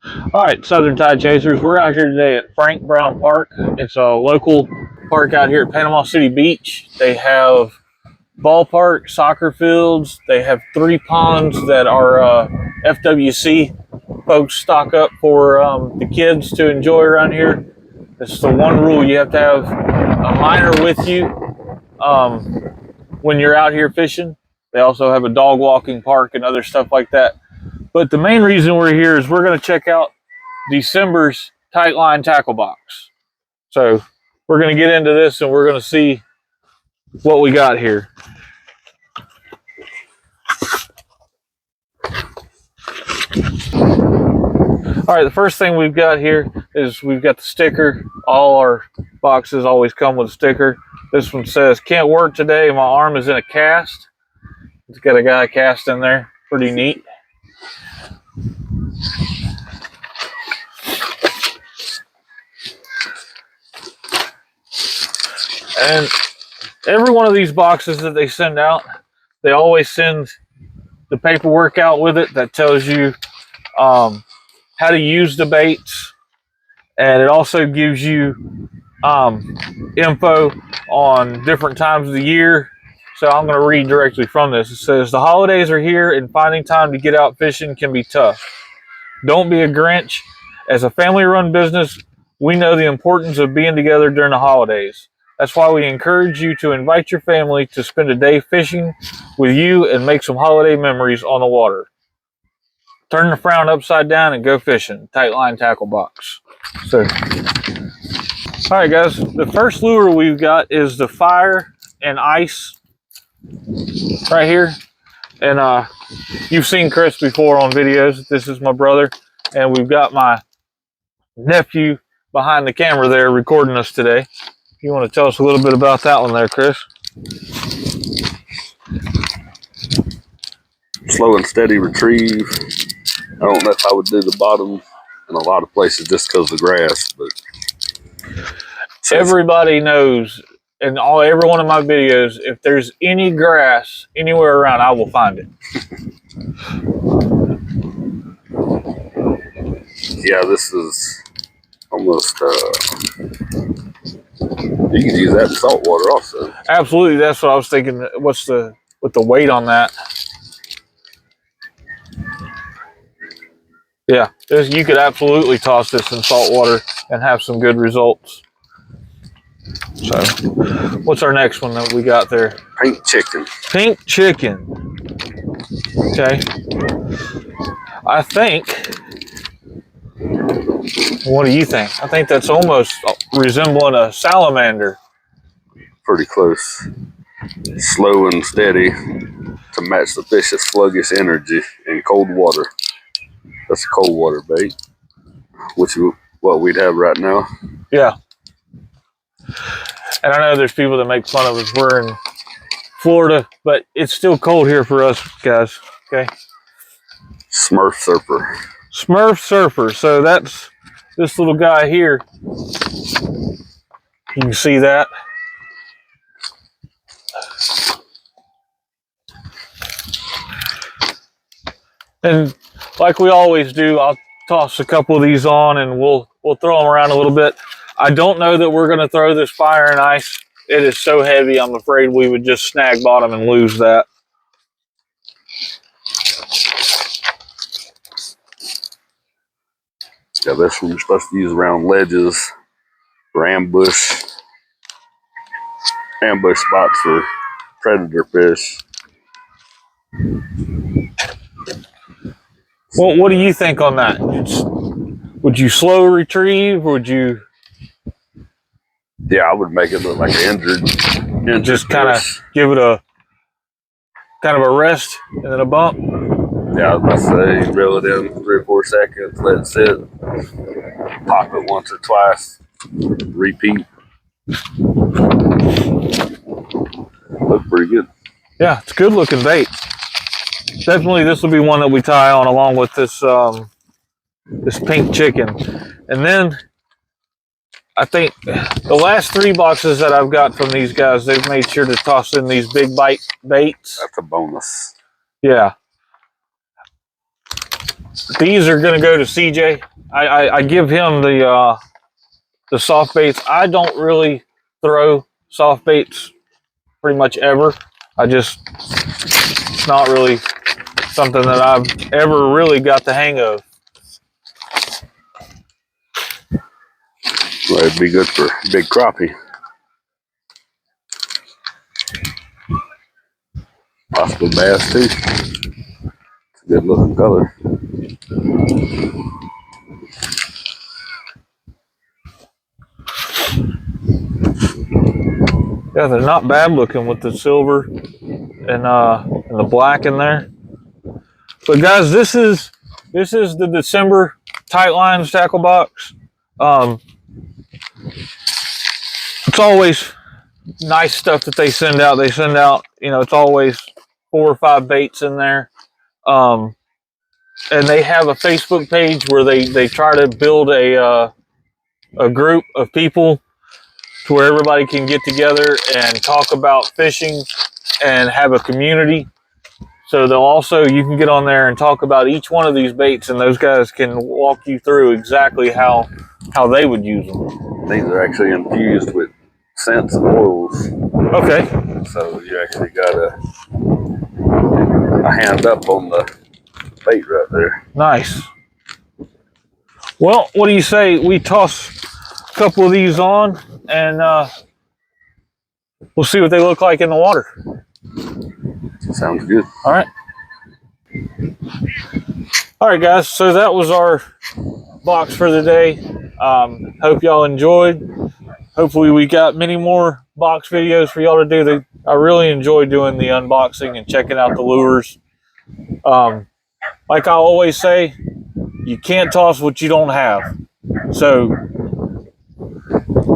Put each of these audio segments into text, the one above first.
All right, Southern Tide Chasers, we're out here today at Frank Brown Park. It's a local park out here at Panama City Beach. They have ballpark, soccer fields. They have 3 ponds that are FWC folks stock up for the kids to enjoy around here. It's the one rule: you have to have a minor with you when you're out here fishing. They also have a dog walking park and other stuff like that. But the main reason we're here is we're going to check out December's Tightline Tacklebox. So we're going to get into this and we're going to see what we got here. All right, the first thing we've got here is we've got the sticker. All our boxes always come with a sticker. This one says, "Can't work today, my arm is in a cast." It's got a guy cast in there. Pretty neat. And every one of these boxes that they send out, they always send the paperwork out with it that tells you how to use the baits, and it also gives you info on different times of the year. So I'm going to read directly from this. It says, "The holidays are here and finding time to get out fishing can be tough. Don't be a Grinch. As a family-run business, we know the importance of being together during the holidays. That's why we encourage you to invite your family to spend a day fishing with you and make some holiday memories on the water. Turn the frown upside down and go fishing. Tightline Tacklebox." So, all right, guys. The first lure we've got is the Fire and Ice right here. And you've seen Chris before on videos. This is my brother. And we've got my nephew behind the camera there recording us today. You want to tell us a little bit about that one there, Chris? Slow and steady retrieve. I don't know if I would do the bottom in a lot of places just because of the grass, but everybody knows in every one of my videos, if there's any grass anywhere around, I will find it. Yeah, this is almost you can use that in salt water also. Absolutely, that's what I was thinking. What's the weight on that? Yeah, you could absolutely toss this in salt water and have some good results. So, what's our next one that we got there? Pink chicken. Pink chicken. Okay. I think. What do you think? I think that's almost resembling a salamander. Pretty close. Slow and steady to match the fish's sluggish energy in cold water. That's a cold water bait, which is what we'd have right now. Yeah. And I know there's people that make fun of us. We're in Florida, but it's still cold here for us, guys. Okay. Smurf Surfer. Smurf Surfer. So that's this little guy here. You can see that. And like we always do, I'll toss a couple of these on and we'll throw them around a little bit. I don't know that we're going to throw this Fire and Ice. It is so heavy, I'm afraid we would just snag bottom and lose that. Yeah, this one you're supposed to use around ledges for ambush spots for predator fish. Well, what do you think on that? Would you slow retrieve? Would you? Yeah, I would make it look like an injured just kind of give it a rest and then a bump. Yeah, I was about to say, reel it in 3 or 4 seconds, let it sit, pop it once or twice, repeat. Look pretty good. Yeah, it's a good looking bait. Definitely, this will be one that we tie on along with this this pink chicken. And then I think the last 3 boxes that I've got from these guys, they've made sure to toss in these big bite baits. That's a bonus. Yeah. these are going to go to CJ. I give him the soft baits. I don't really throw soft baits pretty much ever. It's not really something that I've ever really got the hang of. Well, it'd be good for big crappie. Possible bass too. It's a good looking color. Yeah, they're not bad looking with the silver and the black in there. But guys, this is the December Tightlines Tacklebox. It's always nice stuff that they send out. They send out, you know, it's always 4 or 5 baits in there. And they have a Facebook page where they try to build a group of people to where everybody can get together and talk about fishing and have a community. So you can get on there and talk about each one of these baits, and those guys can walk you through exactly how they would use them. These are actually infused with scents and oils. Okay. So you actually got a hand up on the bait right there. Nice. Well, what do you say we toss a couple of these on and we'll see what they look like in the water. Sounds good. All right. All right, guys. So that was our box for the day. Hope y'all enjoyed. Hopefully we got many more box videos for y'all to do. I really enjoy doing the unboxing and checking out the lures. Like I always say, you can't toss what you don't have. So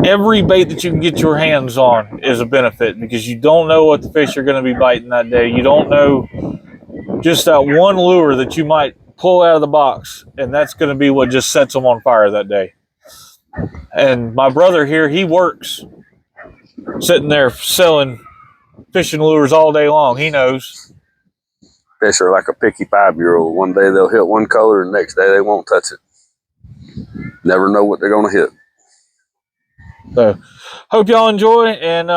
every bait that you can get your hands on is a benefit, because you don't know what the fish are going to be biting that day. You don't know just that one lure that you might pull out of the box, and that's going to be what just sets them on fire that day. And my brother here, he works sitting there selling fishing lures all day long. He knows. Fish are like a picky 5-year-old. One day they'll hit one color, and the next day they won't touch it. Never know what they're going to hit. So, hope y'all enjoy, and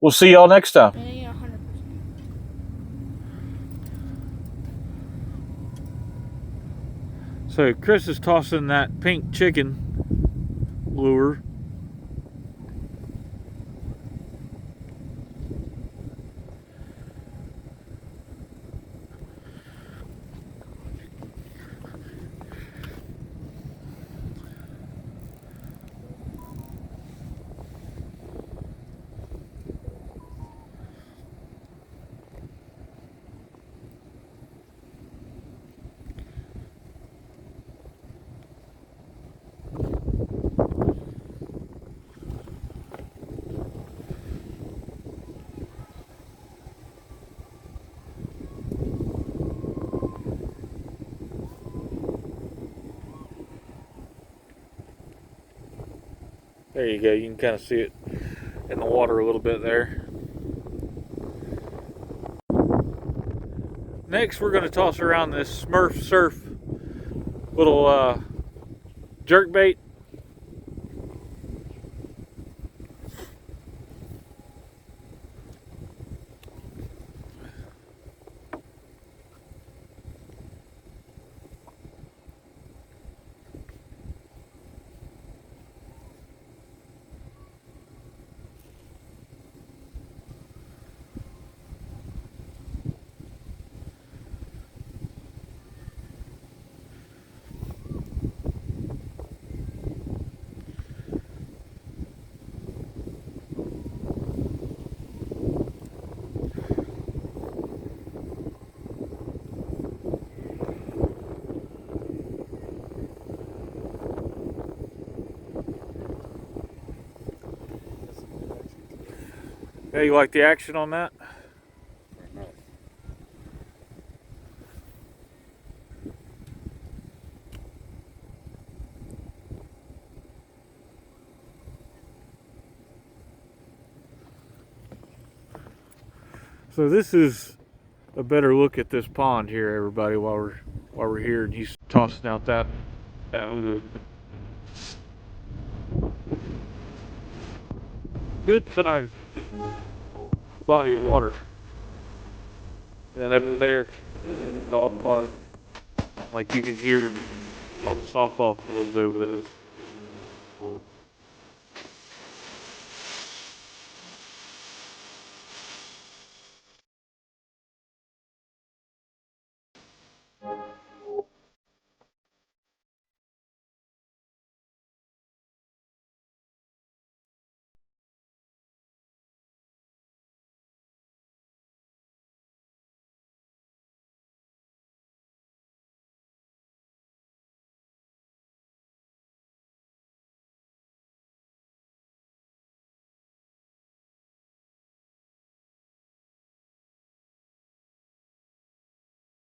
we'll see y'all next time. Yeah, 100%. So, Chris is tossing that pink chicken lure. There you go. You can kind of see it in the water a little bit there. Next, we're going to toss around this Smurf Surf little jerk bait. Yeah, you like the action on that? So this is a better look at this pond here, everybody, while we're while we're here, and he's tossing out that good size body of water. And up there, dog pond, like you can hear all the softball fields over there.